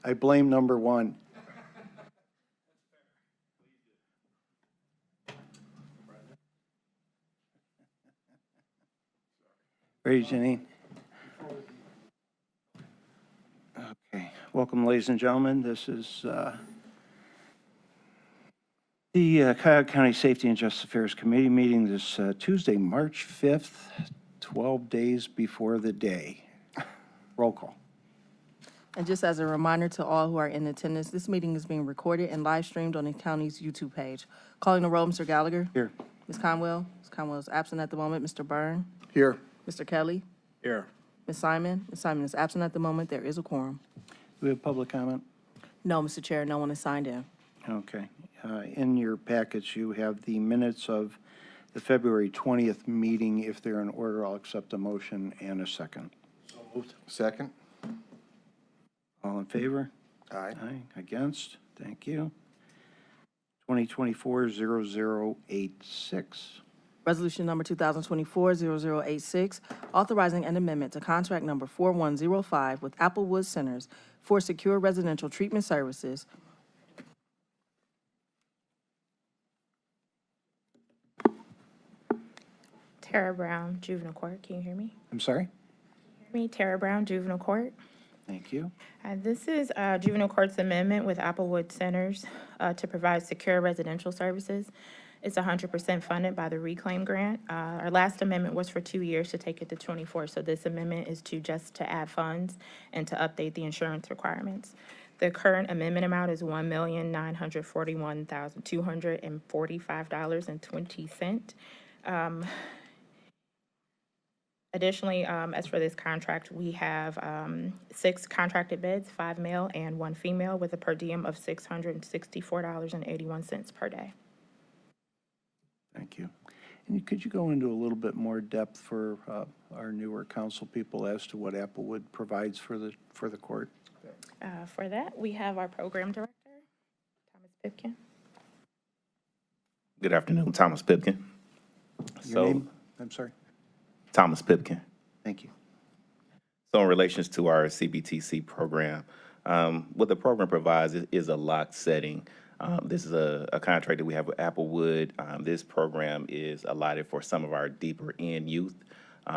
I blame number one. Ready, Janine? Okay. Welcome, ladies and gentlemen. This is the Cuyahoga County Safety and Justice Affairs Committee meeting this Tuesday, March 5th, 12 days before the day. Roll call. And just as a reminder to all who are in attendance, this meeting is being recorded and live streamed on the county's YouTube page. Calling the roll, Mr. Gallagher. Here. Ms. Conwell. Ms. Conwell is absent at the moment. Mr. Byrne. Here. Mr. Kelly. Here. Ms. Simon. Ms. Simon is absent at the moment. There is a quorum. Do we have public comment? No, Mr. Chair, no one is signed in. Okay. In your packets, you have the minutes of the February 20th meeting. If they're in order, I'll accept a motion and a second. So moved. Second. All in favor? Aye. Aye. Against? Thank you. 2024-0086. Resolution number 2024-0086, authorizing an amendment to contract number 4105 with Applewood Centers for secure residential treatment services. Tara Brown, Juvenile Court. Can you hear me? I'm sorry? Hear me? Tara Brown, Juvenile Court. Thank you. This is Juvenile Court's amendment with Applewood Centers to provide secure residential services. It's 100% funded by the Reclaim Grant. Our last amendment was for 2 years to take it to 24, so this amendment is just to add funds and to update the insurance requirements. The current amendment amount is $1,941,245.20. Additionally, as for this contract, we have 6 contracted beds, 5 male and 1 female, with a per diem of $664.81 per day. Thank you. And could you go into a little bit more depth for our newer council people as to what Applewood provides for the court? For that, we have our program director, Thomas Pipkin. Good afternoon, Thomas Pipkin. Your name? I'm sorry. Thomas Pipkin. Thank you. So in relations to our CBTC program, what the program provides is a locked setting. This is a contract that we have with Applewood. This program is allotted for some of our deeper end youth.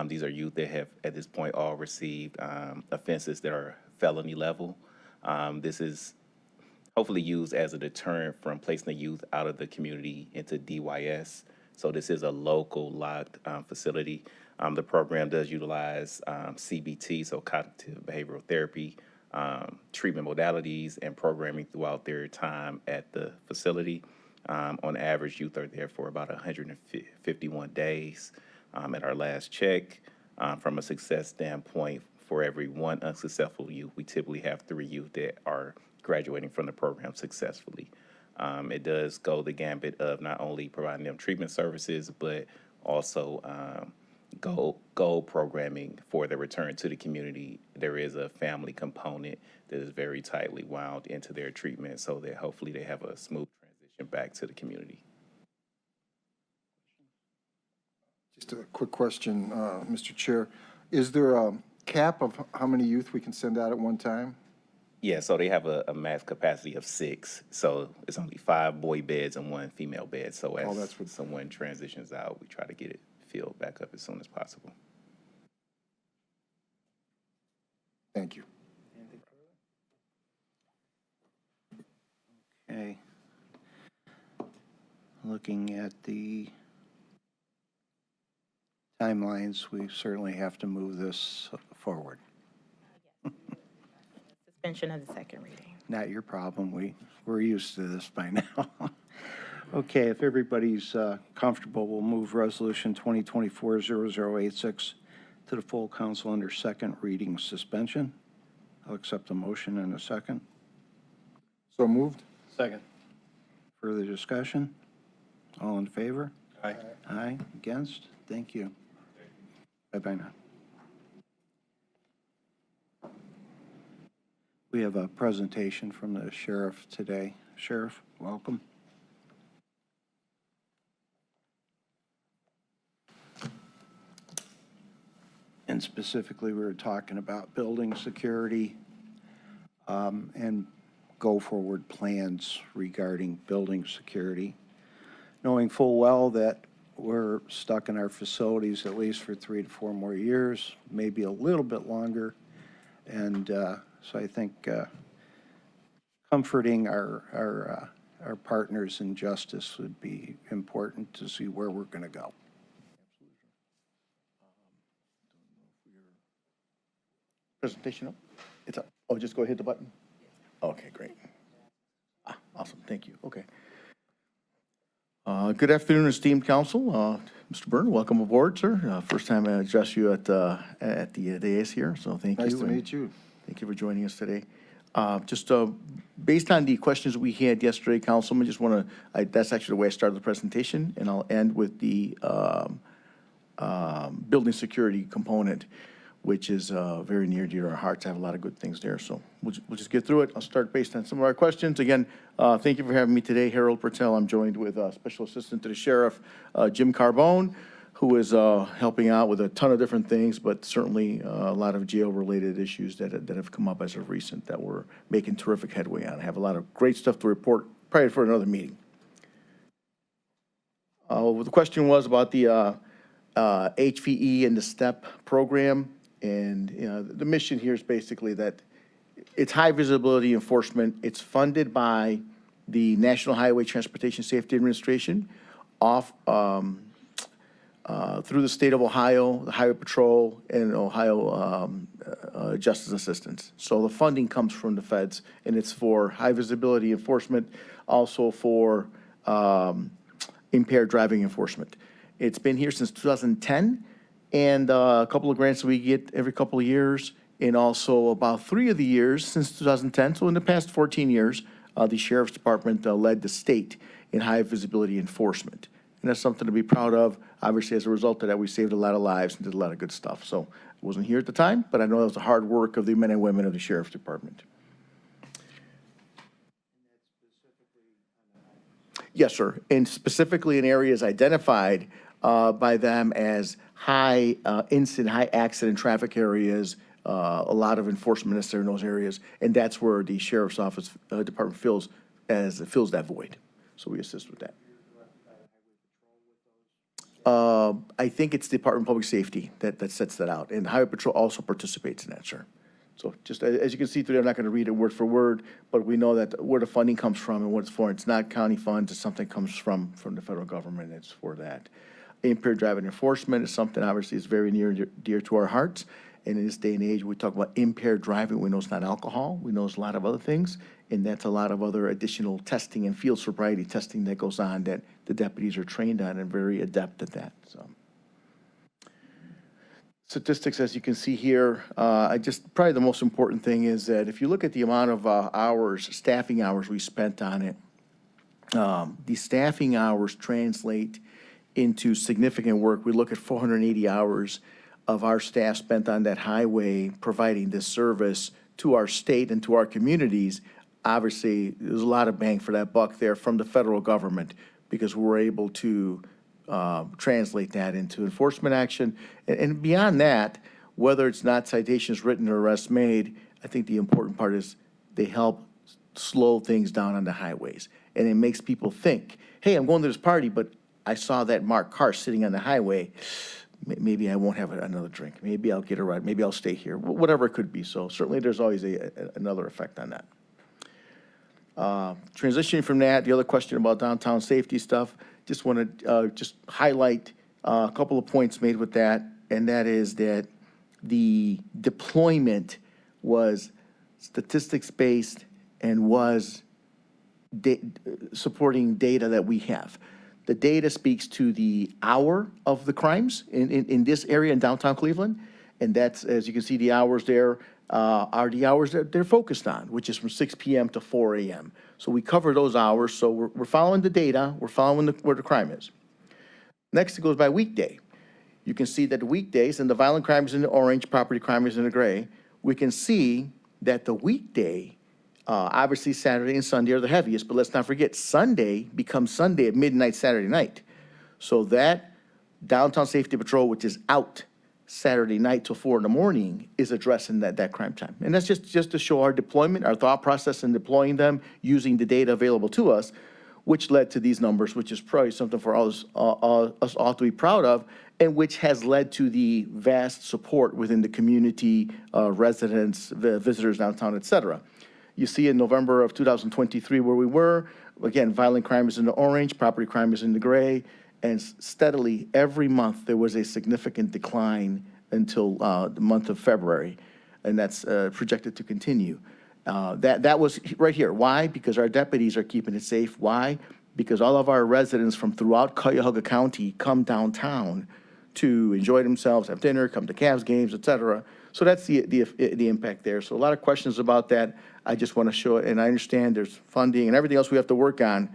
These are youth that have, at this point, all received offenses that are felony level. This is hopefully used as a deterrent from placing the youth out of the community into DYS. So this is a local locked facility. The program does utilize CBT, so cognitive behavioral therapy, treatment modalities, and programming throughout their time at the facility. On average, youth are there for about 151 days. At our last check, from a success standpoint, for every 1 unsuccessful youth, we typically have 3 youth that are graduating from the program successfully. It does go the gambit of not only providing them treatment services, but also goal programming for their return to the community. There is a family component that is very tightly wound into their treatment so that hopefully they have a smooth transition back to the community. Just a quick question, Mr. Chair. Is there a cap of how many youth we can send out at one time? Yeah, so they have a max capacity of 6. So it's only 5 boy beds and 1 female bed. So as that's what someone transitions out, we try to get it filled back up as soon as possible. Thank you. Okay. Looking at the timelines, we certainly have to move this forward. Suspension of the second reading. Not your problem. We're used to this by now. Okay, if everybody's comfortable, we'll move Resolution 2024-0086 to the full council under second reading suspension. I'll accept a motion in a second. So moved? Second. Further discussion? All in favor? Aye. Aye. Against? Thank you. Bye-bye now. We have a presentation from the sheriff today. Sheriff, welcome. And specifically, we were talking about building security and go-forward plans regarding building security, knowing full well that we're stuck in our facilities at least for 3 to 4 more years, maybe a little bit longer. And so I think comforting our partners in justice would be important to see where we're going to go. Presentation up? It's up. Oh, just go hit the button? Okay, great. Awesome, thank you. Okay. Good afternoon, esteemed council. Mr. Byrne, welcome aboard, sir. First time I address you at the dais here, so thank you. Nice to meet you. Thank you for joining us today. Just based on the questions we had yesterday, Councilman, just want to, that's actually the way I started the presentation, and I'll end with the building security component, which is very near to our hearts. I have a lot of good things there, so we'll just get through it. I'll start based on some of our questions. Again, thank you for having me today. Harold Pertel. I'm joined with Special Assistant to the Sheriff, Jim Carbone, who is helping out with a ton of different things, but certainly a lot of jail-related issues that have come up as of recent that we're making terrific headway on. I have a lot of great stuff to report, probably for another meeting. The question was about the HVE and the STEP program. And the mission here is basically that it's high visibility enforcement. It's funded by the National Highway Transportation Safety Administration through the state of Ohio, the Highway Patrol, and Ohio Justice Assistance. So the funding comes from the feds, and it's for high visibility enforcement, also for impaired driving enforcement. It's been here since 2010. And a couple of grants we get every couple of years, and also about 3 of the years since 2010. So in the past 14 years, the Sheriff's Department led the state in high visibility enforcement. And that's something to be proud of. Obviously, as a result of that, we saved a lot of lives and did a lot of good stuff. So I wasn't here at the time, but I know that was the hard work of the men and women of the Sheriff's Department. Yes, sir. And specifically in areas identified by them as high incident, high accident traffic areas, a lot of enforcement necessary in those areas, and that's where the Sheriff's Office Department fills that void. So we assist with that. I think it's the Department of Public Safety that sets that out, and Highway Patrol also participates in that, sir. So just as you can see today, I'm not going to read it word for word, but we know that where the funding comes from and what it's for. It's not county funds. It's something that comes from the federal government. It's for that. Impaired driving enforcement is something obviously is very near and dear to our hearts. And in this day and age, we talk about impaired driving. We know it's not alcohol. We know it's a lot of other things. And that's a lot of other additional testing and field sobriety testing that goes on that the deputies are trained on and very adept at that. So statistics, as you can see here, probably the most important thing is that if you look at the amount of hours, staffing hours we spent on it, the staffing hours translate into significant work. We look at 480 hours of our staff spent on that highway providing this service to our state and to our communities. Obviously, there's a lot of bang for that buck there from the federal government because we're able to translate that into enforcement action. And beyond that, whether it's not citations written or arrests made, I think the important part is they help slow things down on the highways. And it makes people think, hey, I'm going to this party, but I saw that marked car sitting on the highway. Maybe I won't have another drink. Maybe I'll get a ride. Maybe I'll stay here. Whatever it could be. So certainly there's always another effect on that. Transitioning from that, the other question about downtown safety stuff, just want to just highlight a couple of points made with that, and that is that the deployment was statistics-based and was supporting data that we have. The data speaks to the hour of the crimes in this area in downtown Cleveland. And that's, as you can see, the hours there are the hours that they're focused on, which is from 6 p.m. to 4 a.m. So we cover those hours. So we're following the data. We're following where the crime is. Next, it goes by weekday. You can see that the weekdays, and the violent crime is in the orange, property crime is in the gray. We can see that the weekday, obviously Saturday and Sunday are the heaviest, but let's not forget Sunday becomes Sunday at midnight Saturday night. So that downtown safety patrol, which is out Saturday night till 4 in the morning is addressing that crime time. And that's just to show our deployment, our thought process in deploying them, using the data available to us, which led to these numbers, which is probably something for us all to be proud of, and which has led to the vast support within the community, residents, visitors downtown, et cetera. You see in November of 2023 where we were, again, violent crime is in the orange, property crime is in the gray, and steadily, every month, there was a significant decline until the month of February, and that's projected to continue. That was right here. Why? Because our deputies are keeping it safe. Why? Because all of our residents from throughout Cuyahoga County come downtown to enjoy themselves, have dinner, come to Cavs games, et cetera. So that's the impact there. So a lot of questions about that. I just want to show it, and I understand there's funding and everything else we have to work on,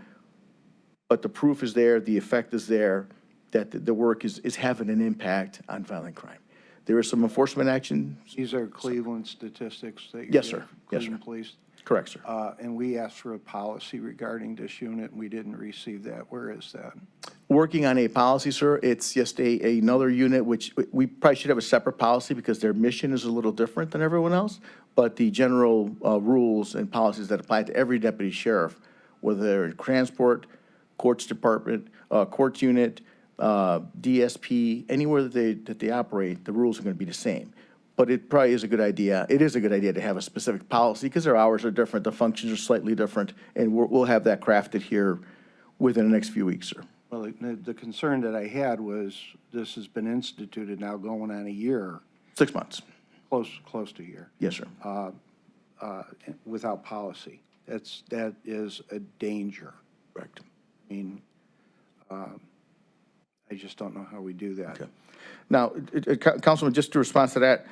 but the proof is there, the effect is there, that the work is having an impact on violent crime. There is some enforcement action. These are Cleveland statistics that you Yes, give sir. Yes, sir. Cleveland Police. Correct, sir. And we asked for a policy regarding this unit, and we didn't receive that. Where is that? Working on a policy, sir. It's just another unit, which we probably should have a separate policy because their mission is a little different than everyone else. But the general rules and policies that apply to every deputy sheriff, whether they're in transport, courts department, courts unit, DSP, anywhere that they operate, the rules are going to be the same. But it probably is a good idea. It is a good idea to have a specific policy because their hours are different, the functions are slightly different, and we'll have that crafted here within the next few weeks, sir. Well, the concern that I had was this has been instituted now going on a year, 6 months. close to a year, Yes, sir. without policy. That is a danger. Correct. I mean, I just don't know how we do that. Okay. Now, Councilman, just to respond to that,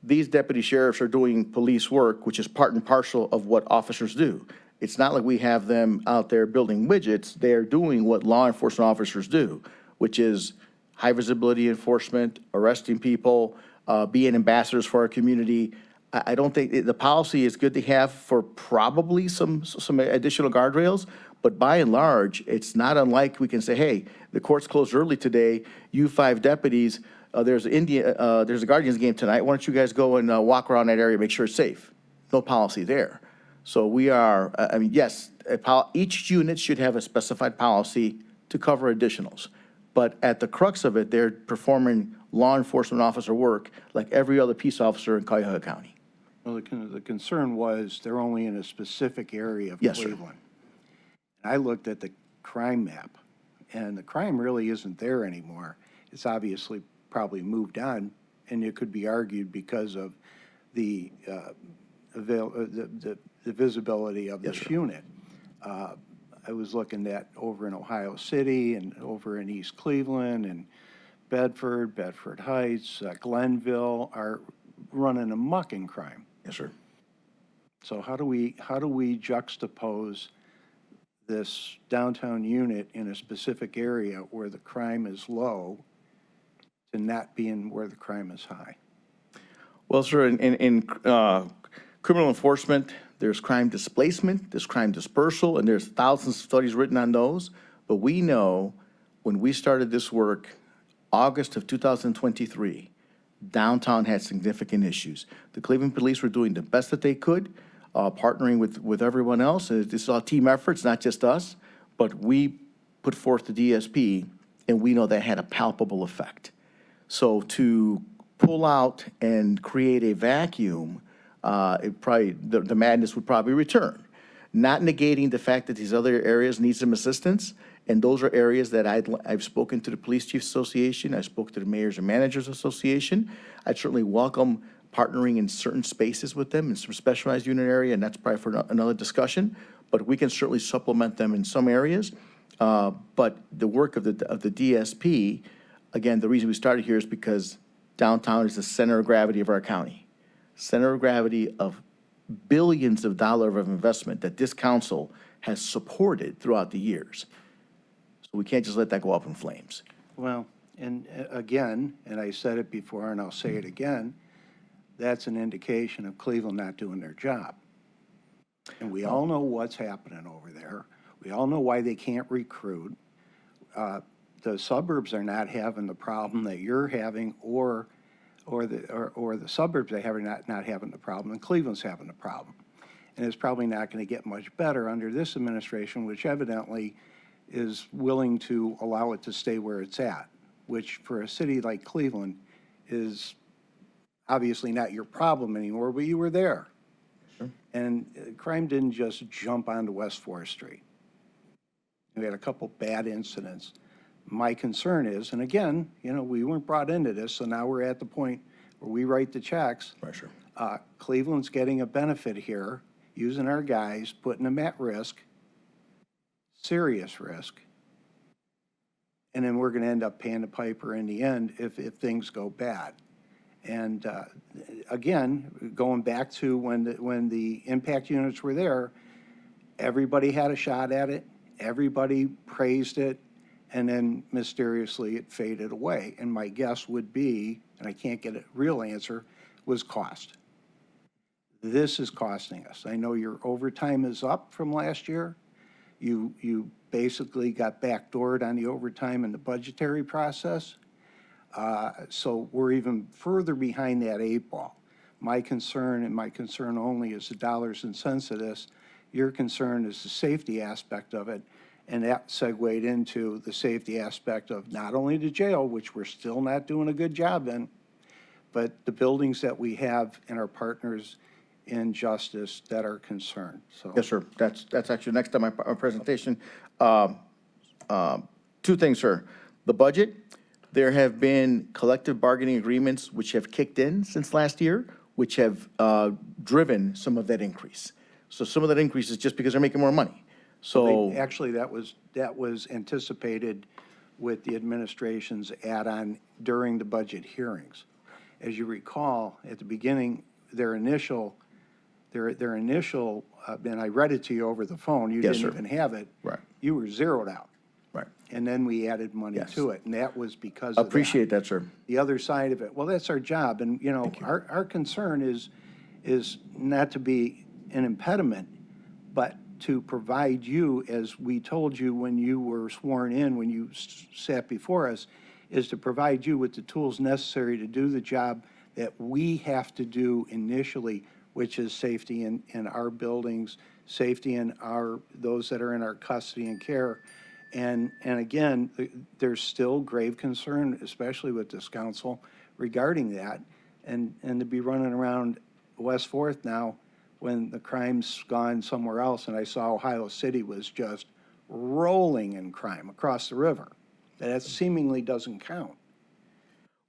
these deputy sheriffs are doing police work, which is part and parcel of what officers do. It's not like we have them out there building widgets. They're doing what law enforcement officers do, which is high visibility enforcement, arresting people, being ambassadors for our community. I don't think, the policy is good to have for probably some additional guardrails, but by and large, it's not unlike we can say, hey, the court's closed early today, you 5 deputies, there's a Guardians game tonight, why don't you guys go and walk around that area, make sure it's safe? No policy there. So we are, I mean, yes, each unit should have a specified policy to cover additionals. But at the crux of it, they're performing law enforcement officer work like every other peace officer in Cuyahoga County. Well, the concern was they're only in a specific area of Yes, sir. Cleveland. I looked at the crime map, and the crime really isn't there anymore. It's obviously probably moved on, and it could be argued because of the visibility of this unit. I was looking at over in Ohio City and over in East Cleveland and Bedford Heights, Glenville are running amok in crime. Yes, sir. So how do we juxtapose this downtown unit in a specific area where the crime is low to not being where the crime is high? Well, sir, in criminal enforcement, there's crime displacement, there's crime dispersal, and there's thousands of studies written on those. But we know when we started this work, August of 2023, downtown had significant issues. The Cleveland police were doing the best that they could, partnering with everyone else. This is all team efforts, not just us, but we put forth the DSP, and we know that had a palpable effect. So to pull out and create a vacuum, the madness would probably return. Not negating the fact that these other areas need some assistance, and those are areas that I've spoken to the Police Chiefs Association, I spoke to the Mayors and Managers Association. I'd certainly welcome partnering in certain spaces with them in some specialized unit area, and that's probably for another discussion, but we can certainly supplement them in some areas. But the work of the DSP, again, the reason we started here is because downtown is the center of gravity of our county. Center of gravity of billions of dollars of investment that this council has supported throughout the years. So we can't just let that go up in flames. Well, and again, and I said it before and I'll say it again, that's an indication of Cleveland not doing their job. And we all know what's happening over there. We all know why they can't recruit. The suburbs are not having the problem that you're having or or the suburbs they have not having the problem, and Cleveland's having the problem. And it's probably not going to get much better under this administration, which evidently is willing to allow it to stay where it's at, which for a city like Cleveland is obviously not your problem anymore, but you were there. And crime didn't just jump onto West 4th Street. We had a couple bad incidents. My concern is, and again, you know, we weren't brought into this, so now we're at the point where we write the checks. Right, sure. Cleveland's getting a benefit here, using our guys, putting them at risk, serious risk. And then we're going to end up paying the piper in the end if things go bad. And again, going back to when the impact units were there, everybody had a shot at it, everybody praised it, and then mysteriously it faded away. And my guess would be, and I can't get a real answer, was cost. This is costing us. I know your overtime is up from last year. You basically got backdoored on the overtime in the budgetary process. So we're even further behind that 8 ball. My concern, and my concern only, is the dollars and cents of this. Your concern is the safety aspect of it, and that segued into the safety aspect of not only the jail, which we're still not doing a good job in, but the buildings that we have and our partners in justice that are concerned. So Yes, sir. That's actually next on my presentation. 2 things, sir. The budget, there have been collective bargaining agreements which have kicked in since last year, which have driven some of that increase. So some of that increase is just because they're making more money. So, actually, that was anticipated with the administration's add-on during the budget hearings. As you recall, at the beginning, their initial, and I read it to you over the phone, you Yes, didn't sir. even have it. Right. You were zeroed out. right. And then we added money Yes. to it, and that was because of that. Appreciate that, sir. The other side of it, well, that's our job, and, you know, our concern is not to be an impediment, but to provide you, as we told you when you were sworn in, when you sat before us, is to provide you with the tools necessary to do the job that we have to do initially, which is safety in our buildings, safety in those that are in our custody and care. And again, there's still grave concern, especially with this council, regarding that. And to be running around West 4th now when the crime's gone somewhere else, and I saw Ohio City was just rolling in crime across the river. That seemingly doesn't count.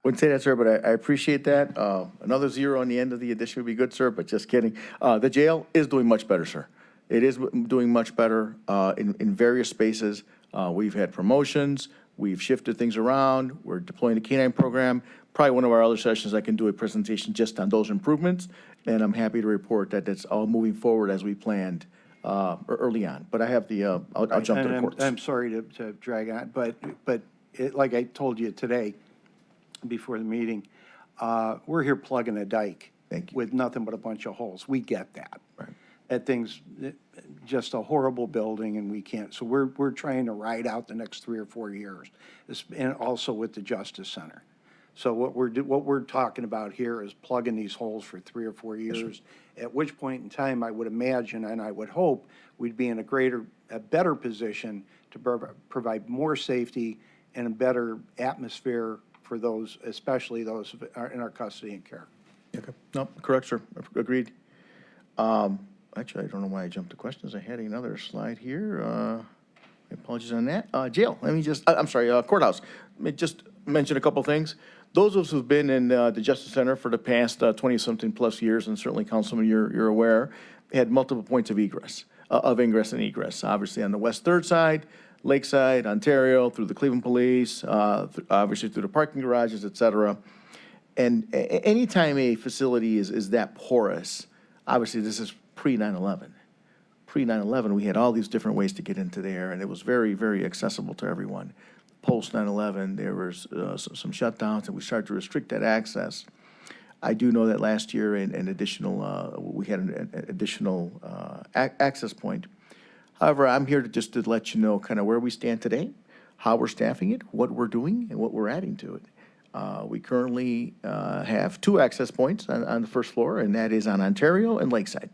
Wouldn't say that, sir, but I appreciate that. Another 0 on the end of the addition would be good, sir, but just kidding. The jail is doing much better, sir. It is doing much better in various spaces. We've had promotions. We've shifted things around. We're deploying the K-9 program. Probably one of our other sessions, I can do a presentation just on those improvements, and I'm happy to report that that's all moving forward as we planned early on. But I have the, I'll jump to the courts. I'm sorry to drag on, but like I told you today before the meeting, we're here plugging a dike. Thank you. With nothing but a bunch of holes. We get that. Right. That thing's just a horrible building, and we can't. So we're trying to ride out the next 3 or 4 years, and also with the Justice Center. So what we're talking about here is plugging these holes for 3 or 4 years, at which point in time I would imagine and I would hope we'd be in a better position to provide more safety and a better atmosphere for those, especially those in our custody and care. Okay. No, correct, sir. Agreed. Actually, I don't know why I jumped to questions. I had another slide here. Apologies on that. Jail, let me just, I'm sorry, courthouse. Let me just mention a couple things. Those of us who've been in the Justice Center for the past 20-something plus years, and certainly, Councilman, you're aware, had multiple points of egress, ingress and egress. Obviously, on the West 3rd side, Lakeside, Ontario, through the Cleveland Police, obviously through the parking garages, et cetera. And anytime a facility is that porous, obviously this is pre-9/11. Pre-9/11, we had all these different ways to get into there, and it was very, very accessible to everyone. Post 9/11, there was some shutdowns, and we started to restrict that access. I do know that last year, we had an additional access point. However, I'm here to let you know kind of where we stand today, how we're staffing it, what we're doing, and what we're adding to it. We currently have 2 access points on the first floor, and that is on Ontario and Lakeside.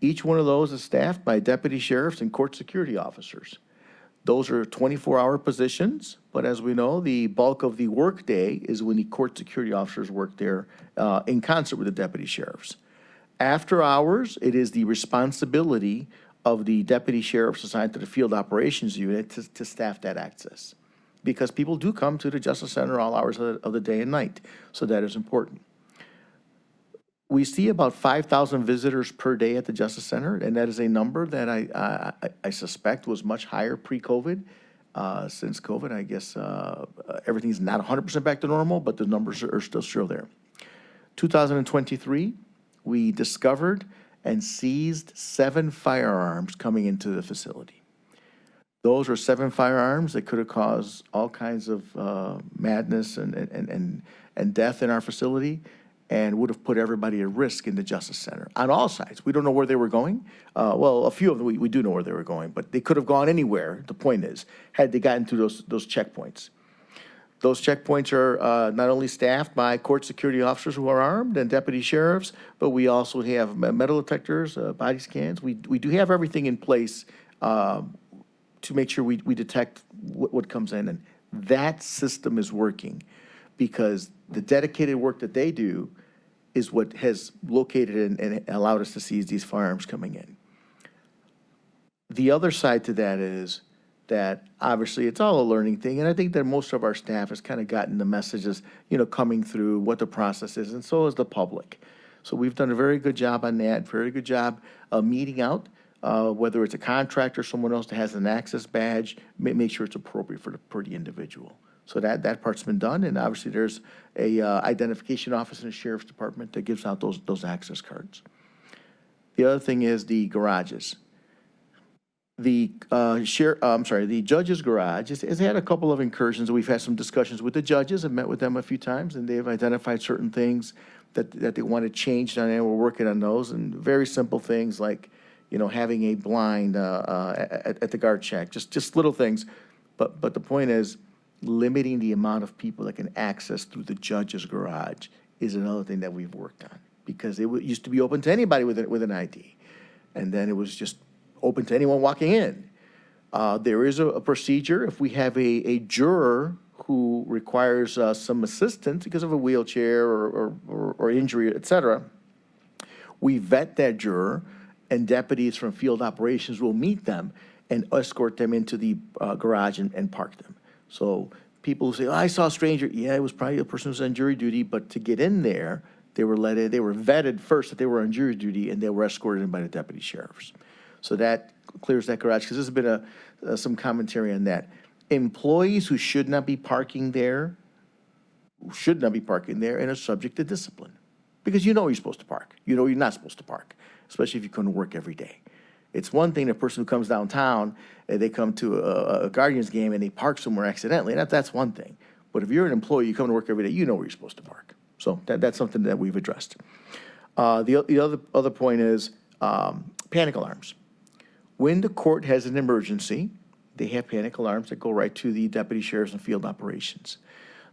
Each one of those is staffed by deputy sheriffs and court security officers. Those are 24-hour positions, but as we know, the bulk of the workday is when the court security officers work there in concert with the deputy sheriffs. After hours, it is the responsibility of the deputy sheriffs assigned to the field operations unit to staff that access. Because people do come to the Justice Center all hours of the day and night, so that is important. We see about 5,000 visitors per day at the Justice Center, and that is a number that I suspect was much higher pre-COVID. Since COVID, I guess everything's not 100% back to normal, but the numbers are still there. 2023, we discovered and seized 7 firearms coming into the facility. Those are 7 firearms that could have caused all kinds of madness and death in our facility, and would have put everybody at risk in the Justice Center on all sides. We don't know where they were going. Well, a few of them, we do know where they were going, but they could have gone anywhere, the point is, had they gotten through those checkpoints. Those checkpoints are not only staffed by court security officers who are armed and deputy sheriffs, but we also have metal detectors, body scans. We do have everything in place to make sure we detect what comes in. And that system is working because the dedicated work that they do is what has located and allowed us to seize these firearms coming in. The other side to that is that obviously it's all a learning thing, and I think that most of our staff has kind of gotten the messages, coming through what the process is, and so has the public. So we've done a very good job on that, very good job of meeting out, whether it's a contractor or someone else that has an access badge, make sure it's appropriate for the individual. So that part's been done, and obviously there's a identification office in the sheriff's department that gives out those access cards. The other thing is the garages. The judge's garage has had a couple of incursions. We've had some discussions with the judges. I've met with them a few times, and they've identified certain things that they want to change on, and we're working on those. And very simple things like, having a blind at the guard check, just little things. But the point is, limiting the amount of people that can access through the judge's garage is another thing that we've worked on, because it used to be open to anybody with an ID, and then it was just open to anyone walking in. There is a procedure if we have a juror who requires some assistance because of a wheelchair or injury, et cetera. We vet that juror, and deputies from field operations will meet them and escort them into the garage and park them. So people who say, I saw a stranger. Yeah, it was probably a person who's on jury duty, but to get in there, they were vetted first that they were on jury duty, and they were escorted in by the deputy sheriffs. So that clears that garage, because there's been some commentary on that. Employees who should not be parking there and are subject to discipline. Because you're supposed to park. You're not supposed to park, especially if you come to work every day. It's one thing, a person who comes downtown, and they come to a Guardians game and they park somewhere accidentally. That's one thing. But if you're an employee, you come to work every day, you know where you're supposed to park. So that's something that we've addressed. The other point is panic alarms. When the court has an emergency, they have panic alarms that go right to the deputy sheriffs and field operations.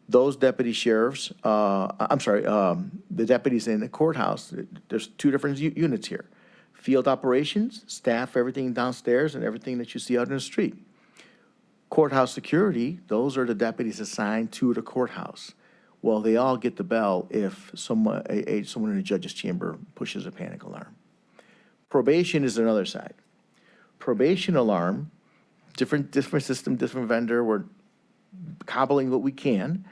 Those deputy sheriffs, the deputies in the courthouse, there's 2 different units here. Field operations staff everything downstairs and everything that you see out in the street. Courthouse security, those are the deputies assigned to the courthouse. Well, they all get the bell if someone in the judge's chamber pushes a panic alarm. Probation is another side. Probation alarm, different system, different vendor. We're cobbling what we can,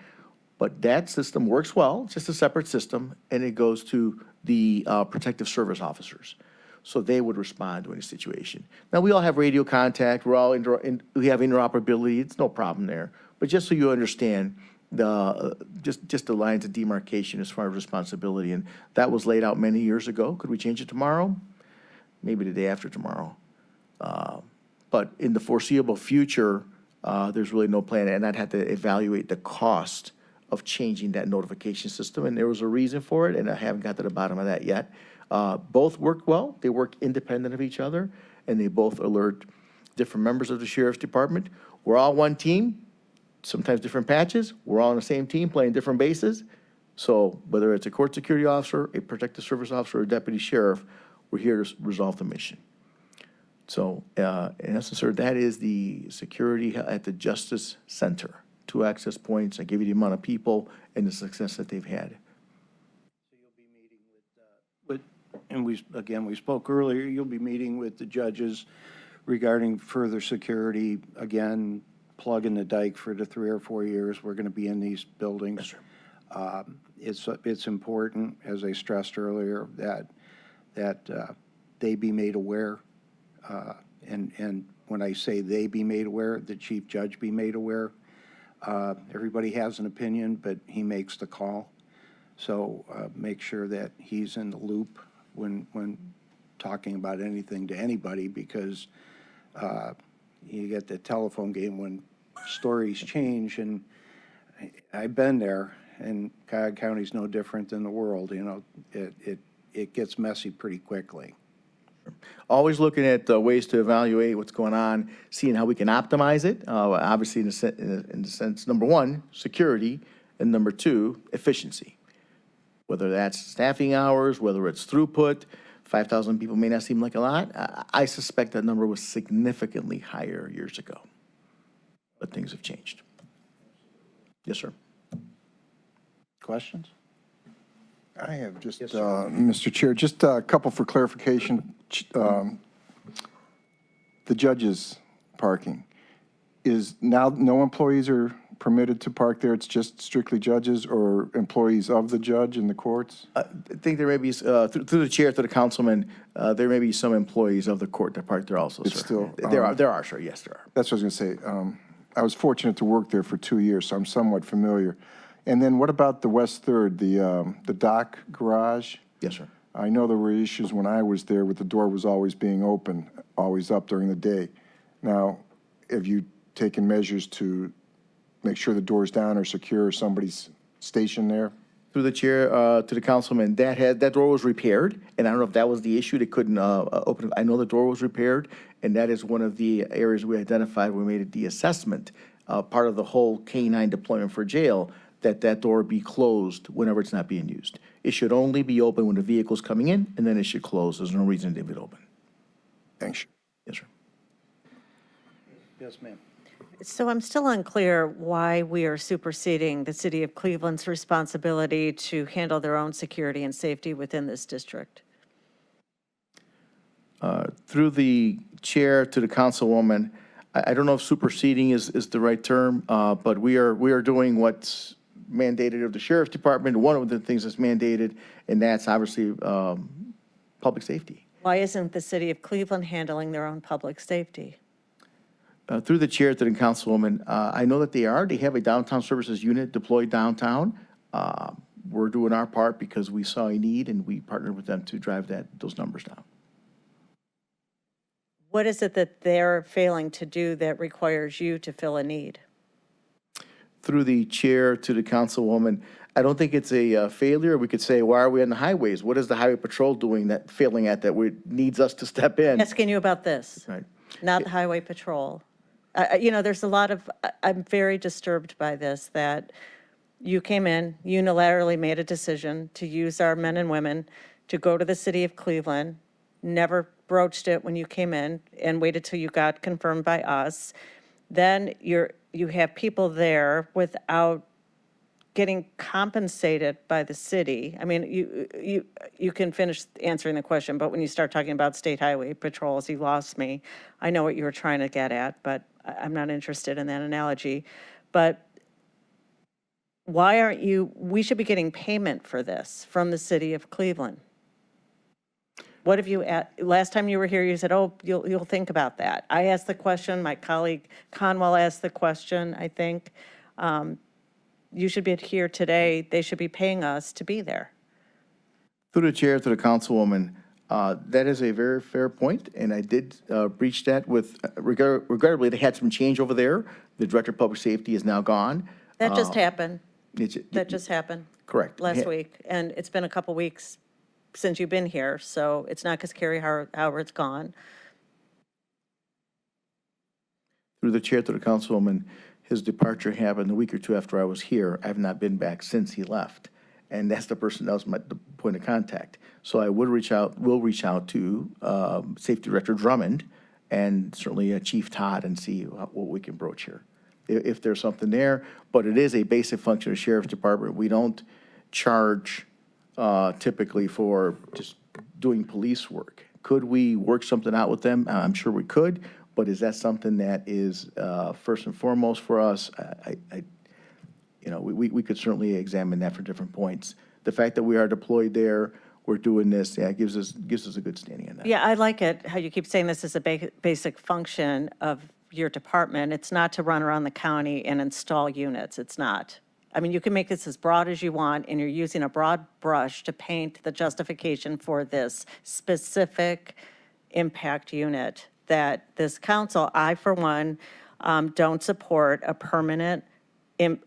but that system works well. It's just a separate system, and it goes to the protective service officers. So they would respond to any situation. Now, we all have radio contact. We have interoperability. It's no problem there. But just so you understand, just the lines of demarcation as far as responsibility, and that was laid out many years ago. Could we change it tomorrow? Maybe the day after tomorrow. But in the foreseeable future, there's really no plan, and I'd have to evaluate the cost of changing that notification system, and there was a reason for it, and I haven't got to the bottom of that yet. Both work well. They work independent of each other, and they both alert different members of the sheriff's department. We're all one team sometimes different patches. We're all on the same team playing different bases. So whether it's a court security officer, a protective service officer, or a deputy sheriff, we're here to resolve the mission. So in essence, sir, that is the security at the Justice Center. 2 access points. I give you the amount of people and the success that they've had. And we spoke earlier, you'll be meeting with the judges regarding further security. Again, plug in the dike for the 3 or 4 years we're going to be in these buildings. Yes, sir. It's important, as I stressed earlier, that they be made aware. And when I say they be made aware, the chief judge be made aware. Everybody has an opinion, but he makes the call. So make sure that he's in the loop when talking about anything to anybody, because you get the telephone game when stories change, and I've been there, and Cuyahoga County's no different than the world. You know, it gets messy pretty quickly. Always looking at ways to evaluate what's going on, seeing how we can optimize it. Obviously, in the sense, number one, security, and number two, efficiency. Whether that's staffing hours, whether it's throughput, 5,000 people may not seem like a lot. I suspect that number was significantly higher years ago. But things have changed. Yes, sir. Questions? I have just, Yes, sir. Mr. Chair, just a couple for clarification. The judges' parking, is now no employees are permitted to park there? It's just strictly judges or employees of the judge in the courts? I think there may be, through the chair to the councilman, there may be some employees of the court that park there also, sir. It's still, There are, sir, yes, there are. That's what I was going to say. I was fortunate to work there for 2 years, so I'm somewhat familiar. And then what about the West Third, the dock garage? Yes, sir. I know there were issues when I was there with the door was always being open, always up during the day. Now, have you taken measures to make sure the doors down are secure or somebody's stationed there? Through the chair to the councilman, that door was repaired, and I don't know if that was the issue, they couldn't open it. I know the door was repaired, and that is one of the areas we identified when we made the assessment, part of the whole K-9 deployment for jail, that door be closed whenever it's not being used. It should only be open when the vehicle's coming in, and then it should close. There's no reason to leave it open. Thanks. Yes, sir. Yes, ma'am. So I'm still unclear why we are superseding the city of Cleveland's responsibility to handle their own security and safety within this district. Through the chair to the councilwoman, I don't know if superseding is the right term, but we are doing what's mandated of the sheriff's department. One of the things that's mandated, and that's obviously public safety. Why isn't the city of Cleveland handling their own public safety? Through the chair to the councilwoman, I know that they have a downtown services unit deployed downtown. We're doing our part because we saw a need and we partnered with them to drive those numbers down. What is it that they're failing to do that requires you to fill a need? Through the chair to the councilwoman, I don't think it's a failure. We could say, why are we on the highways? What is the highway patrol doing failing at that needs us to step in? Asking you about this, Right. not the highway patrol. You know, there's a lot of, I'm very disturbed by this, that you came in, unilaterally made a decision to use our men and women to go to the city of Cleveland, never broached it when you came in, and waited till you got confirmed by us. Then you have people there without getting compensated by the city. I mean, you can finish answering the question, but when you start talking about state highway patrols, you lost me. I know what you were trying to get at, but I'm not interested in that analogy. But why aren't you, we should be getting payment for this from the city of Cleveland. What have you, last time you were here, you said, oh, you'll think about that. I asked the question, my colleague Conwell asked the question, I think. You should be here today, they should be paying us to be there. Through the chair to the councilwoman, that is a very fair point, and I did breach that with, regrettably, they had some change over there. The director of public safety is now gone. That just happened. That Correct. just happened Correct. last week, and it's been a couple weeks since you've been here, so it's not because Carrie Howard's gone. Through the chair to the councilwoman, His departure happened a week or two after I was here. I've not been back since he left. And that's the person that was the point of contact. So I will reach out to Safety Director Drummond and certainly Chief Todd and see what we can broach here, if there's something there. But it is a basic function of the Sheriff's Department. We don't charge typically for just doing police work. Could we work something out with them? I'm sure we could, but is that something that is first and foremost for us? We could certainly examine that for different points. The fact that we are deployed there, we're doing this, yeah, gives us a good standing in that. Yeah, I like it, how you keep saying this is a basic function of your department. It's not to run around the county and install units. It's not. I mean, you can make this as broad as you want, and you're using a broad brush to paint the justification for this specific impact unit that this council, I for one, don't support a permanent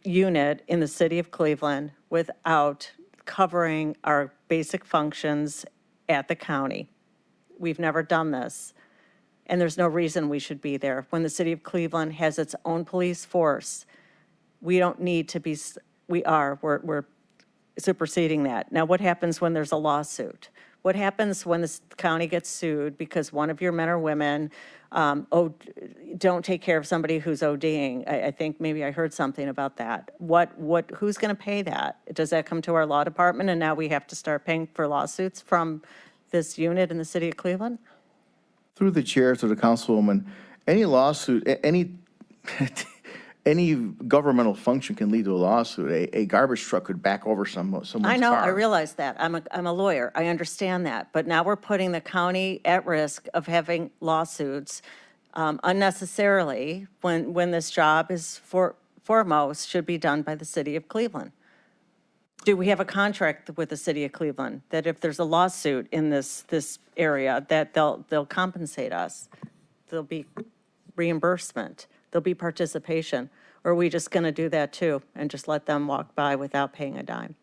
unit in the city of Cleveland without covering our basic functions at the county. We've never done this, and there's no reason we should be there. When the city of Cleveland has its own police force, we don't need to be, we're superseding that. Now, what happens when there's a lawsuit? What happens when the county gets sued because one of your men or women don't take care of somebody who's ODing? I think maybe I heard something about that. Who's going to pay that? Does that come to our law department, and now we have to start paying for lawsuits from this unit in the city of Cleveland? Through the chair to the councilwoman, any lawsuit, any governmental function can lead to a lawsuit. A garbage truck could back over someone's car. I know, I realize that. I'm a lawyer. I understand that. But now we're putting the county at risk of having lawsuits unnecessarily when this job is foremost should be done by the city of Cleveland. Do we have a contract with the city of Cleveland that if there's a lawsuit in this area that they'll compensate us? There'll be reimbursement. There'll be participation. Or are we just going to do that too and just let them walk by without paying a dime?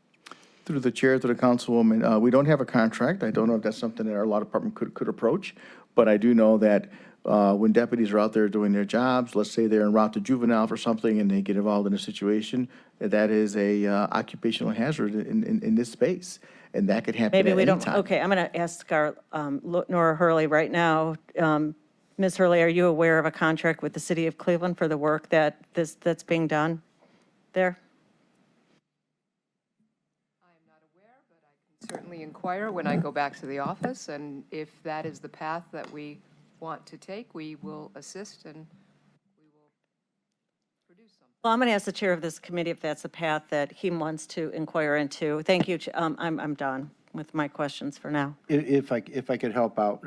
Through the chair to the councilwoman, we don't have a contract. I don't know if that's something that our law department could approach, but I do know that when deputies are out there doing their jobs, let's say they're en route to juvenile for something and they get involved in a situation, that is a occupational hazard in this space. And that could happen Maybe at we any don't, time. okay, I'm going to ask our Nora Hurley right now. Ms. Hurley, are you aware of a contract with the city of Cleveland for the work that's being done there? I am not aware, but I can certainly inquire when I go back to the office, and if that is the path that we want to take, we will assist and we will produce something. Well, I'm going to ask the chair of this committee if that's a path that he wants to inquire into. Thank you. I'm done with my questions for now. If I could help out,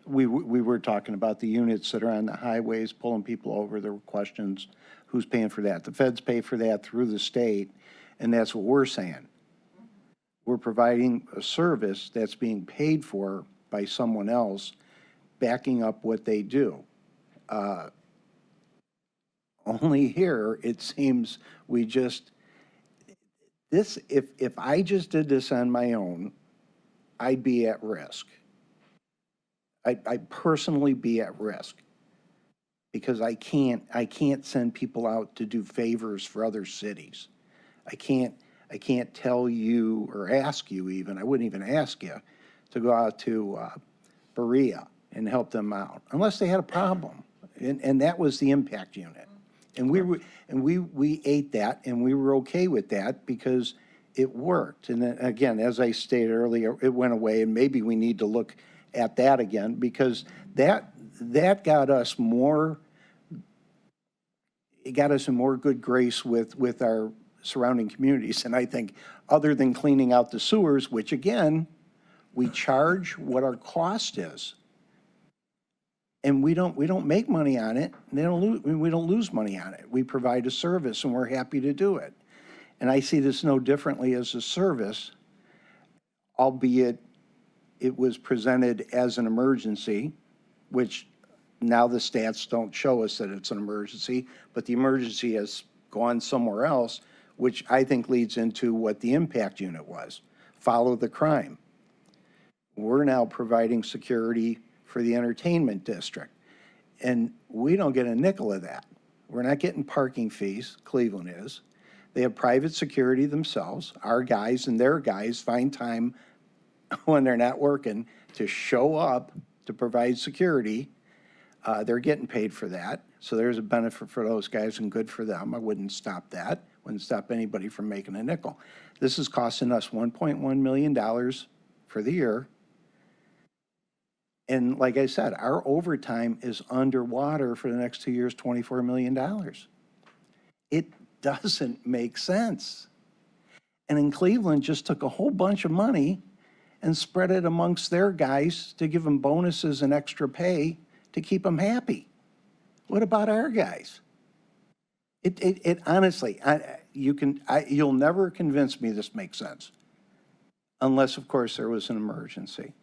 we were talking about the units that are on the highways pulling people over. There were questions, who's paying for that? The feds pay for that through the state, and that's what we're saying. We're providing a service that's being paid for by someone else, backing up what they do. Only here, it seems we just, if I just did this on my own, I'd be at risk. I'd personally be at risk because I can't send people out to do favors for other cities. I can't tell you or ask you even, I wouldn't even ask you to go out to Berea and help them out unless they had a problem. And that was the impact unit. And we ate that and we were okay with that because it worked. And then, again, as I stated earlier, it went away, and maybe we need to look at that again because that got us more, it got us in more good grace with our surrounding communities. And I think other than cleaning out the sewers, which again, we charge what our cost is. And we don't make money on it. We don't lose money on it. We provide a service and we're happy to do it. And I see this no differently as a service, albeit it was presented as an emergency, which now the stats don't show us that it's an emergency, but the emergency has gone somewhere else, which I think leads into what the impact unit was. Follow the crime. We're now providing security for the entertainment district, and we don't get a nickel of that. We're not getting parking fees, Cleveland is. They have private security themselves. Our guys and their guys find time when they're not working to show up to provide security. They're getting paid for that. So there's a benefit for those guys and good for them. I wouldn't stop that. Wouldn't stop anybody from making a nickel. This is costing us $1.1 million for the year. And like I said, our overtime is underwater for the next 2 years, $24 million. It doesn't make sense. And in Cleveland, just took a whole bunch of money and spread it amongst their guys to give them bonuses and extra pay to keep them happy. What about our guys? It honestly, you'll never convince me this makes sense. Unless, of course, there was an emergency.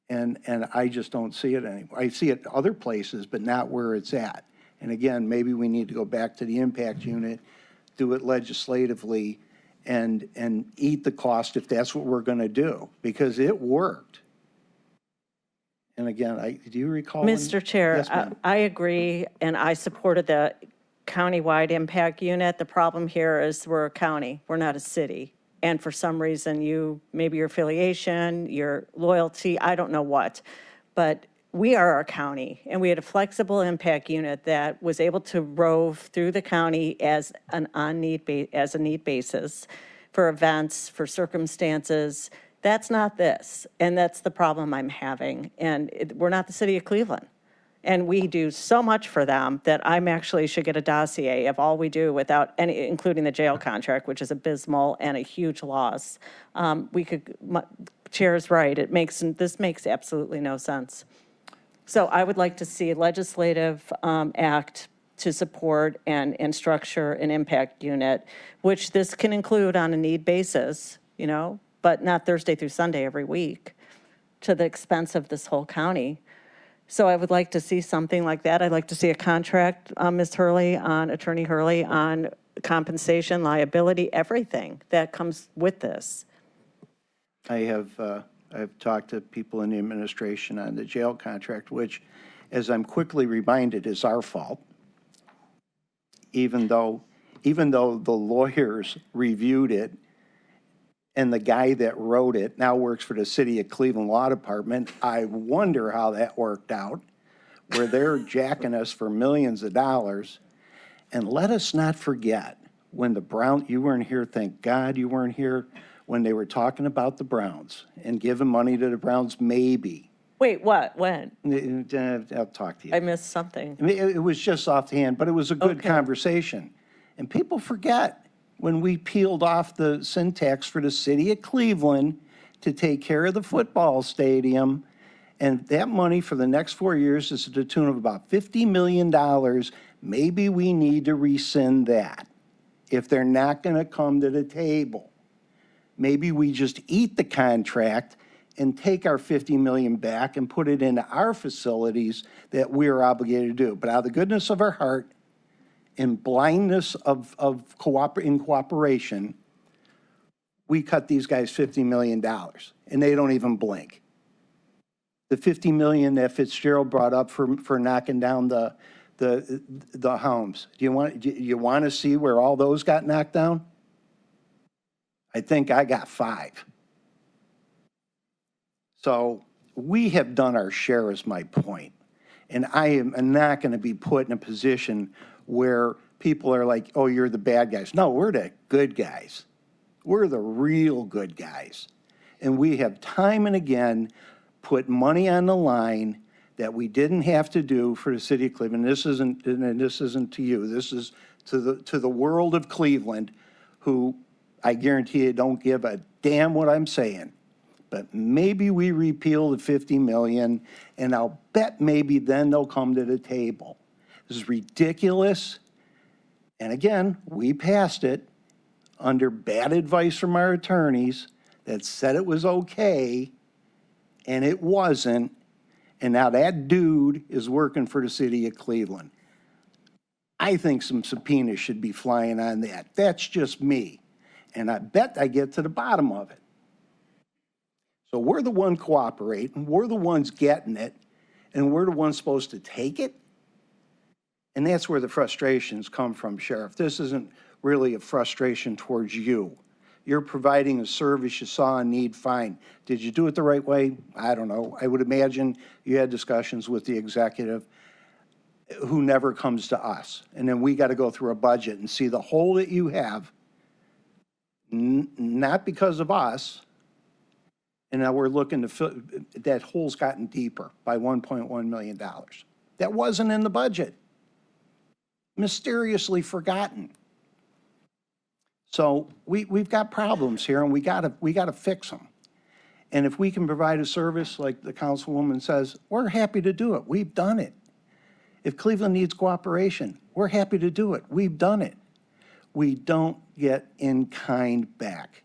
And I just don't see it anymore. I see it other places, but not where it's at. And again, maybe we need to go back to the impact unit, do it legislatively, and eat the cost if that's what we're going to do, because it worked. And again, do you recall? Mr. Chair, Yes, ma'am. I agree, and I supported the countywide impact unit. The problem here is we're a county, we're not a city. And for some reason, maybe your affiliation, your loyalty, I don't know what, but we are our county, and we had a flexible impact unit that was able to rove through the county as a need basis for events, for circumstances. That's not this, and that's the problem I'm having. And we're not the city of Cleveland. And we do so much for them that I'm actually should get a dossier of all we do without any, including the jail contract, which is abysmal and a huge loss. Chair's right, this makes absolutely no sense. So I would like to see a legislative act to support and structure an impact unit, which this can include on a need basis, but not Thursday through Sunday every week to the expense of this whole county. So I would like to see something like that. I'd like to see a contract, Ms. Hurley, Attorney Hurley, on compensation, liability, everything that comes with this. I've talked to people in the administration on the jail contract, which, as I'm quickly reminded, is our fault. Even though the lawyers reviewed it, and the guy that wrote it now works for the City of Cleveland Law Department. I wonder how that worked out, where they're jacking us for millions of dollars. And let us not forget, when the you weren't here, thank God you weren't here, when they were talking about the Browns and giving money to the Browns, maybe. Wait, what? When? I'll talk to you. I missed something. I mean, it was just offhand, but it was a good Okay. conversation. And people forget when we peeled off the syntax for the City of Cleveland to take care of the football stadium, and that money for the next 4 years is to the tune of about $50 million. Maybe we need to rescind that if they're not going to come to the table. Maybe we just eat the contract and take our $50 million back and put it into our facilities that we're obligated to do. But out of the goodness of our heart, in blindness of cooperation, we cut these guys $50 million, and they don't even blink. The $50 million that Fitzgerald brought up for knocking down the homes. Do you want to see where all those got knocked down? I think I got 5. So we have done our share, is my point. And I am not going to be put in a position where people are like, oh, you're the bad guys. No, we're the good guys. We're the real good guys. And we have time and again put money on the line that we didn't have to do for the City of Cleveland. This isn't to you. This is to the world of Cleveland, who I guarantee you don't give a damn what I'm saying. But maybe we repeal the $50 million, and I'll bet maybe then they'll come to the table. This is ridiculous. And again, we passed it under bad advice from our attorneys that said it was okay, and it wasn't. And now that dude is working for the City of Cleveland. I think some subpoenas should be flying on that. That's just me. And I bet I get to the bottom of it. So we're the one cooperating, we're the ones getting it, and we're the ones supposed to take it And that's where the frustrations come from, Sheriff. This isn't really a frustration towards you. You're providing a service you saw a need, fine. Did you do it the right way? I don't know. I would imagine you had discussions with the executive who never comes to us. And then we got to go through a budget and see the hole that you have, not because of us. And now we're looking to fill, that hole's gotten deeper by $1.1 million. That wasn't in the budget. Mysteriously forgotten. So we've got problems here, and we gotta fix them. And if we can provide a service like the councilwoman says, we're happy to do it. We've done it. If Cleveland needs cooperation, we're happy to do it. We've done it. We don't get in kind back.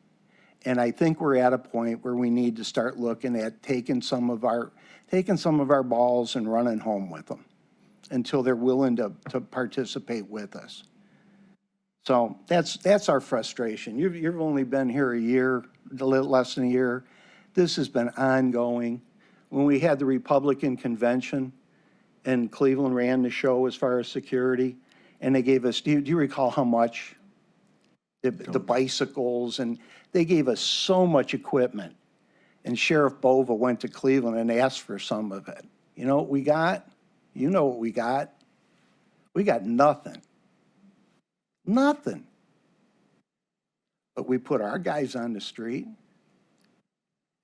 And I think we're at a point where we need to start looking at taking some of our balls and running home with them until they're willing to participate with us. So that's our frustration. You've only been here a year, a little less than a year. This has been ongoing. When we had the Republican convention and Cleveland ran the show as far as security, and they gave us, do you recall how much? The bicycles, and they gave us so much equipment. And Sheriff Bova went to Cleveland and asked for some of it. You know what we got? You know what we got? We got nothing. Nothing. But we put our guys on the street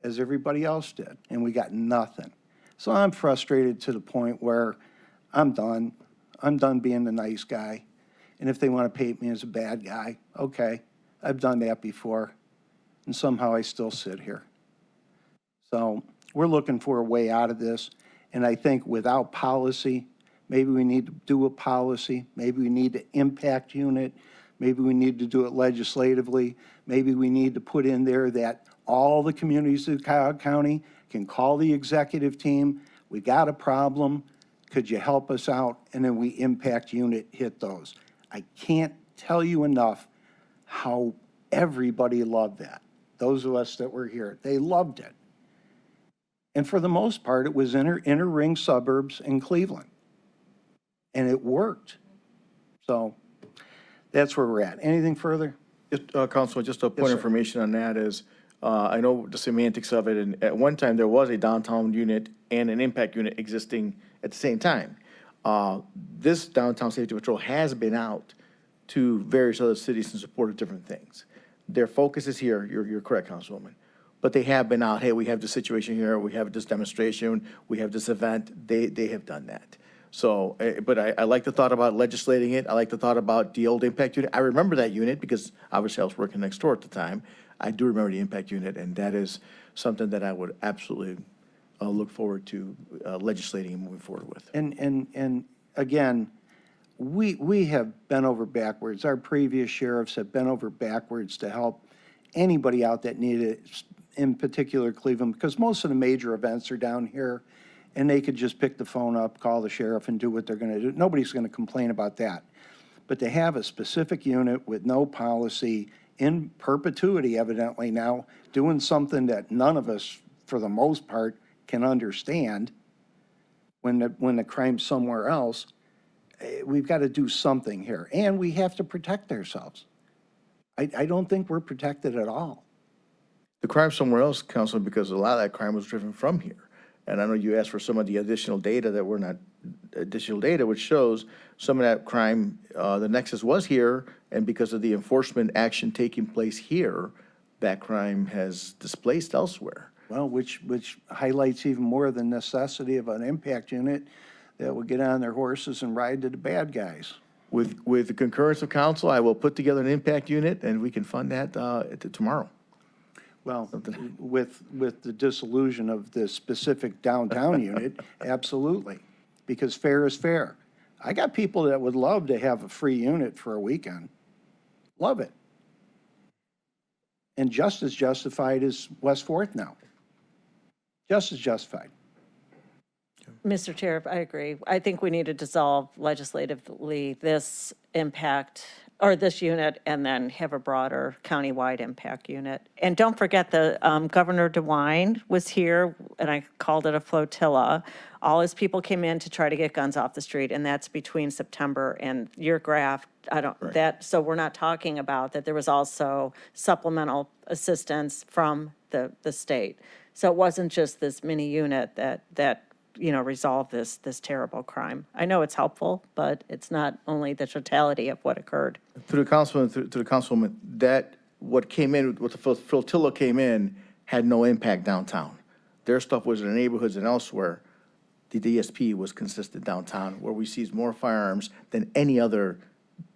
as everybody else did, and we got nothing. So I'm frustrated to the point where I'm done. I'm done being the nice guy. And if they want to paint me as a bad guy, okay, I've done that before. And somehow I still sit here. So we're looking for a way out of this. And I think without policy, maybe we need to do a policy. Maybe we need to impact unit. Maybe we need to do it legislatively. Maybe we need to put in there that all the communities of Cuyahoga County can call the executive team. We got a problem. Could you help us out? And then we impact unit hit those. I can't tell you enough how everybody loved that. Those of us that were here, they loved it. And for the most part, it was inner ring suburbs in Cleveland. And it worked. So that's where we're at. Anything further? Councilman, just a point sir. of information on that is, I know the semantics of it, and at one time, there was a downtown unit and an impact unit existing at the same time. This downtown safety patrol has been out to various other cities in support of different things. Their focus is here, you're correct, Councilwoman. But they have been out, hey, we have this situation here, we have this demonstration, we have this event, they have done that. So, but I like the thought about legislating it, I like the thought about the old impact unit. I remember that unit because obviously I was working next door at the time. I do remember the impact unit, and that is something that I would absolutely look forward to legislating and moving forward with. And again, we have bent over backwards. Our previous sheriffs have bent over backwards to help anybody out that needed it, in particular Cleveland, because most of the major events are down here, and they could just pick the phone up, call the sheriff, and do what they're going to do. Nobody's going to complain about that. But to have a specific unit with no policy in perpetuity, evidently now, doing something that none of us, for the most part, can understand when the crime's somewhere else, we've got to do something here. And we have to protect ourselves. I don't think we're protected at all. The crime somewhere else, Councilman, because a lot of that crime was driven from here. And I know you asked for some of the additional data that were not additional data, which shows some of that crime, the nexus was here, and because of the enforcement action taking place here, that crime has displaced elsewhere. Well, which highlights even more the necessity of an impact unit that will get on their horses and ride to the bad guys. With the concurrence of council, I will put together an impact unit, and we can fund that tomorrow. Well, with the dissolution of the specific downtown unit, absolutely, because fair is fair. I got people that would love to have a free unit for a weekend. Love it. And just as justified as West Fourth now. Just as justified. Mr. Chair, I agree. I think we need to dissolve legislatively this impact or this unit, and then have a broader countywide impact unit. And don't forget the Governor DeWine was here, and I called it a flotilla. All his people came in to try to get guns off the street, and that's between September and your graph. So we're not talking about that there was also supplemental assistance from the state. So it wasn't just this mini unit that resolve this terrible crime. I know it's helpful, but it's not only the totality of what occurred. Through the councilman, to the councilwoman, that what the flotilla came in had no impact downtown. Their stuff was in the neighborhoods and elsewhere. The DSP was consistent downtown, where we seized more firearms than any other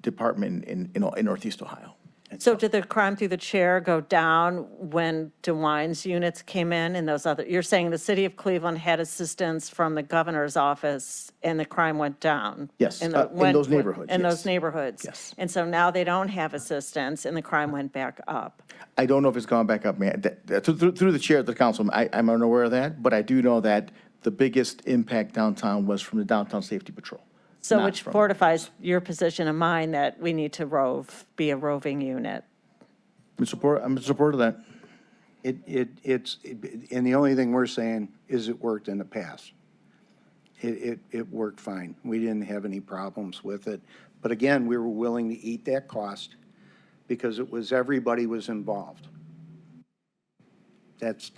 department in Northeast Ohio. So did the crime through the chair go down when DeWine's units came in and those other, you're saying the city of Cleveland had assistance from the governor's office and the crime went down? Yes, in those neighborhoods, In yes. those neighborhoods? Yes. And so now they don't have assistance and the crime went back up? I don't know if it's gone back up, man. Through the chair of the council, I'm unaware of that, but I do know that the biggest impact downtown was from the Downtown Safety Patrol. So not which from- fortifies your position and mine that we need to be a roving unit. I'm in support of that. And the only thing we're saying is it worked in the past. It worked fine. We didn't have any problems with it. But again, we were willing to eat that cost because everybody was involved. That's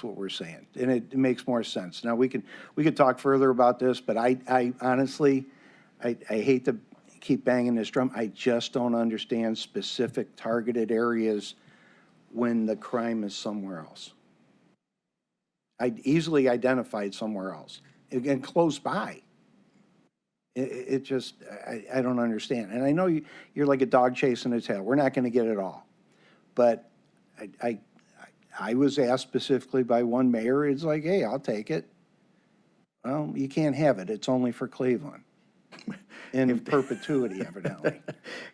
what we're saying. And it makes more sense. Now, we could talk further about this, but I honestly, I hate to keep banging this drum. I just don't understand specific targeted areas when the crime is somewhere else. I'd easily identified somewhere else and close by. It just, I don't understand. And I know you're like a dog chasing a tail. We're not going to get it all. But I was asked specifically by one mayor, it's like, hey, I'll take it. Well, you can't have it. It's only for Cleveland. In perpetuity, evidently.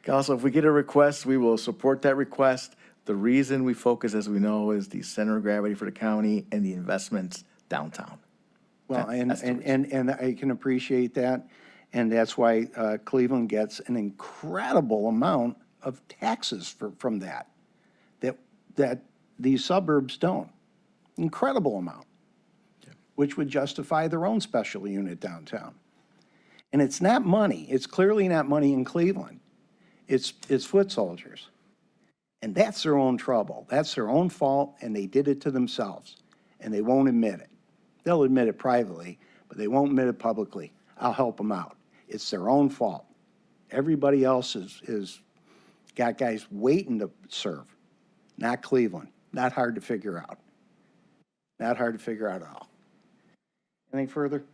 Council, if we get a request, we will support that request. The reason we focus, as we know, is the center of gravity for the county and the investments downtown. Well, That's the and I can appreciate that. And that's why Cleveland gets an incredible amount of taxes from that these suburbs don't. Incredible amount, which would justify their own special unit downtown. And it's not money. It's clearly not money in Cleveland. It's foot soldiers. And that's their own trouble. That's their own fault, and they did it to themselves. And they won't admit it. They'll admit it privately, but they won't admit it publicly. I'll help them out. It's their own fault. Everybody else is got guys waiting to serve, not Cleveland. Not hard to figure out. Not hard to figure out at all. Anything further?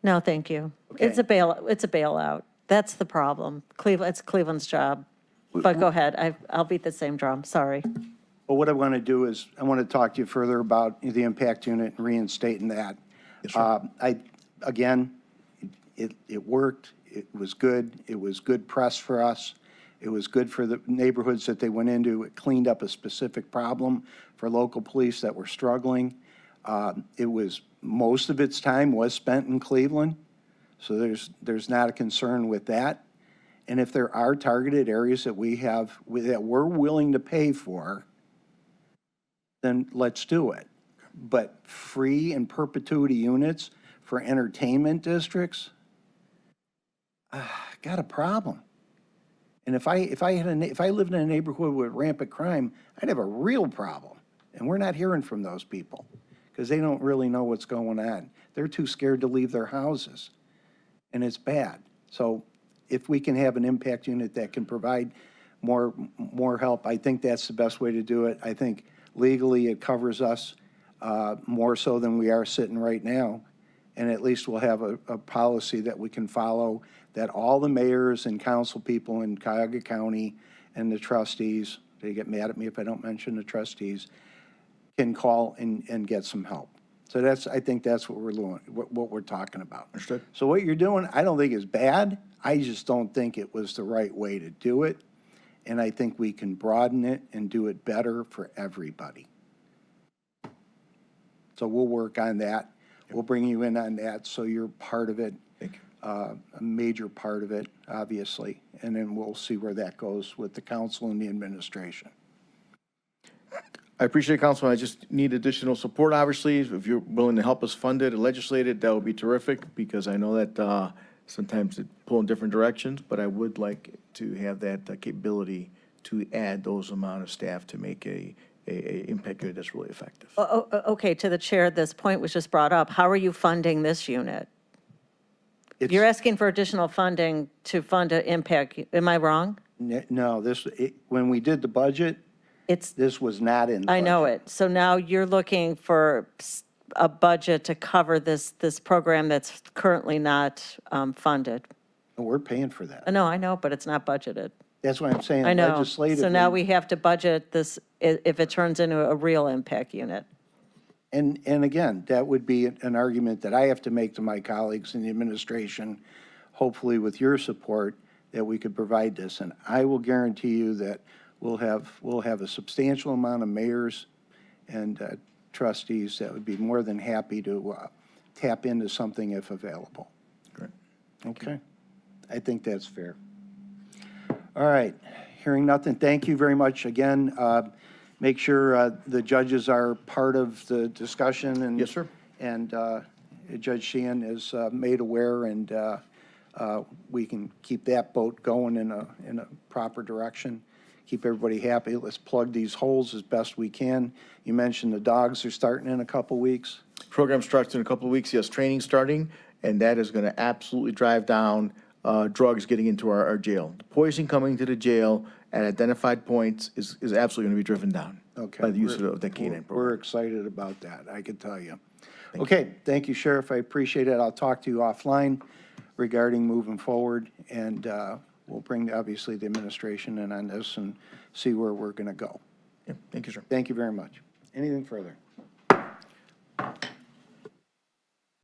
No, thank you. Okay. It's a bailout. That's the problem. It's Cleveland's job. But go ahead. I'll beat the same drum. Sorry. Well, what I want to do is I want to talk to you further about the impact unit and reinstating that. Again, it worked. It was good. It was good press for us. It was good for the neighborhoods that they went into. It cleaned up a specific problem for local police that were struggling. Most of its time was spent in Cleveland, so there's not a concern with that. And if there are targeted areas that that we're willing to pay for, then let's do it. But free and perpetuity units for entertainment districts, got a problem. And if I lived in a neighborhood with rampant crime, I'd have a real problem. And we're not hearing from those people because they don't really know what's going on. They're too scared to leave their houses, and it's bad. So if we can have an impact unit that can provide more help, I think that's the best way to do it. I think legally it covers us more so than we are sitting right now. And at least we'll have a policy that we can follow, that all the mayors and council people in Cuyahoga County and the trustees, they get mad at me if I don't mention the trustees, can call and get some help. So I think that's what we're doing, what we're talking about. Understood. So what you're doing, I don't think is bad. I just don't think it was the right way to do it. And I think we can broaden it and do it better for everybody. So we'll work on that. We'll bring you in on that so you're part of it. Thank a major part of it, obviously, and then we'll see where that goes with the council and the administration. I appreciate it, Councilman. I just need additional support, obviously. If you're willing to help us fund it and legislate it, that would be terrific, because I know that sometimes it pull in different directions, but I would like to have that capability to add those amount of staff to make a impact unit that's really effective. Okay, to the chair, this point was just brought up. How are you funding this unit? It's- You're asking for additional funding to fund an impact, am I wrong? No, when we did the budget, It's, this was not in the I know budget. it. So now you're looking for a budget to cover this program that's currently not funded. We're paying for that. No, I know, but it's not budgeted. That's why I'm saying I know. legislatively. So now we have to budget this if it turns into a real impact unit. And again, that would be an argument that I have to make to my colleagues in the administration, hopefully with your support, that we could provide this. And I will guarantee you that we'll have a substantial amount of mayors and trustees that would be more than happy to tap into something if available. Great. Okay. I think that's fair. All right. Hearing nothing, thank you very much again. Make sure the judges are part of the discussion and. Yes, sir. And Judge Sheehan is made aware, and we can keep that boat going in a proper direction. Keep everybody happy. Let's plug these holes as best we can. You mentioned the dogs are starting in a couple weeks. Program starts in a couple of weeks, yes, training starting, and that is going to absolutely drive down drugs getting into our jail. The poison coming to the jail at identified points is absolutely going to be driven down Okay. by the use of the canine program. We're excited about that, I can tell you. Okay, thank you, Sheriff. I appreciate it. I'll talk to you offline regarding moving forward, and we'll bring, obviously, the administration in on this and see where we're going to go. Yeah, thank you, sir. Thank you very much. Anything further?